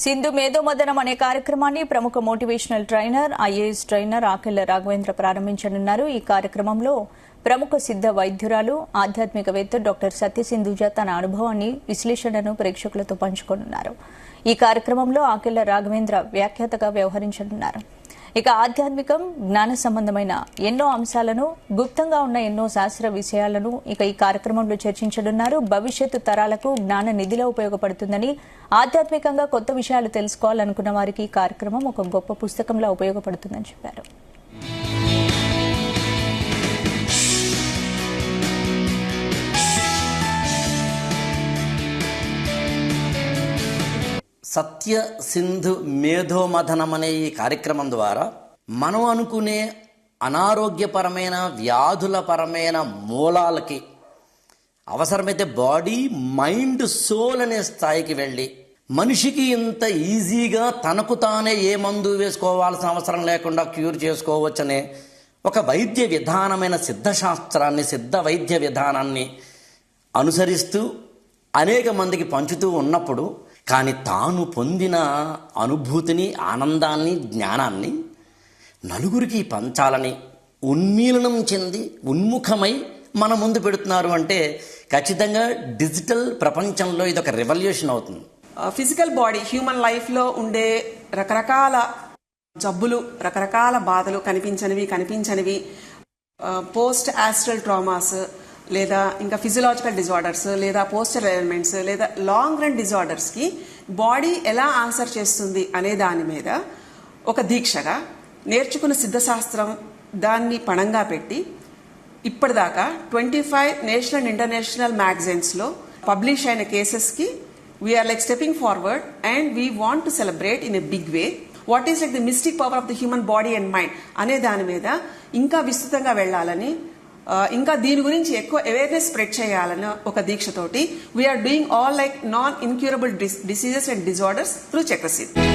సింధు మేధోమథనం అనే కార్యక్రమాన్ని ప్రముఖ motivational trainer, IAS trainer Akella Raghavendra ప్రారంభించనున్నారు. ఈ కార్యక్రమంలో ప్రముఖ సిద్ధ వైద్యురాలు, ఆధ్యాత్మికవేత్త డాక్టర్ సత్యసింధుజ తన అనుభవాన్ని, విశ్లేషణను ప్రేక్షకులతో పంచుకోనున్నారు. ఈ కార్యక్రమంలో ఆకెళ్ల రాఘవేంద్ర వ్యాఖ్యాతగా వ్యవహరించనున్నారు. ఇక ఆధ్యాత్మికం, జ్ఞాన సంబంధమైన ఎన్నో అంశాలను, గుప్తంగా ఉన్న ఎన్నో శాస్త్ర విషయాలను ఈ కార్యక్రమంలో చర్చించనున్నారు. భవిష్యత్తు తరాలకు జ్ఞాన నిధిలో ఉపయోగపడుతుందని, ఆధ్యాత్మికంగా కొత్త విషయాలు తెలుసుకోవాలనుకున్న వారికి ఈ కార్యక్రమం ఒక గొప్ప పుస్తకంలా ఉపయోగపడుతుందని చెప్పారు. సత్య సింధు మేధోమథనం అనే ఈ కార్యక్రమం ద్వారా మనం అనుకునే అనారోగ్యపరమైన, వ్యాధులపరమైన మూలాలకి అవసరమైతే బాడీ, మైండ్, సోల్ అనే స్థాయికి వెళ్ళి మనిషికి ఇంత ఈజీగా తనకు తానే ఏ మందు వేసుకోవాల్సిన అవసరం లేకుండా క్యూర్ చేసుకోవచ్చనే ఒక వైద్య విధానమైన సిద్ధశాస్త్రాన్ని, సిద్ధ వైద్య విధానాన్ని అనుసరిస్తూ అనేక మందికి పంచుతూ ఉన్నప్పుడు, కానీ తాను పొందిన అనుభూతిని, ఆనందాన్ని, జ్ఞానాన్ని నలుగురికి పంచాలని ఉన్మీలనం చెంది ఉన్ముఖమై మన ముందు పెడుతున్నారు అంటే ఖచ్చితంగా డిజిటల్ ప్రపంచంలో ఇది ఒక రెవల్యూషన్ అవుతుంది. ఫిజికల్ బాడీ, హ్యూమన్ లైఫ్లో ఉండే రకరకాల జబ్బులు, రకరకాల బాధలు, కనిపించనివి, పోస్ట్ ఆస్ట్రల్ ట్రామాస్, లేదా ఇంకా ఫిజియలాజికల్ డిజార్డర్స్, లేదా పోస్టర్ ఎలిమెంట్స్, లేదా లాంగ్ రన్ డిజార్డర్స్కి బాడీ ఎలా ఆన్సర్ చేస్తుంది అనే దాని మీద ఒక దీక్షగా నేర్చుకున్న సిద్ధశాస్త్రం దాన్ని పణంగా పెట్టి ఇప్పటిదాకా 25 నేషనల్ అండ్ ఇంటర్నేషనల్ మ్యాగజైన్స్లో పబ్లిష్ అయిన కేసెస్కి we're like stepping forward and we want to celebrate in a big way. What is like the mystic power of the human body and mind అనే దాని మీద ఇంకా విస్తృతంగా వెళ్లాలని, ఇంకా దీని గురించి ఎక్కువ అవేర్నెస్ స్ప్రెడ్ చేయాలని ఒక దీక్షతోటి we're doing all like non incurable diseases and disorders through Chakrasiddhi.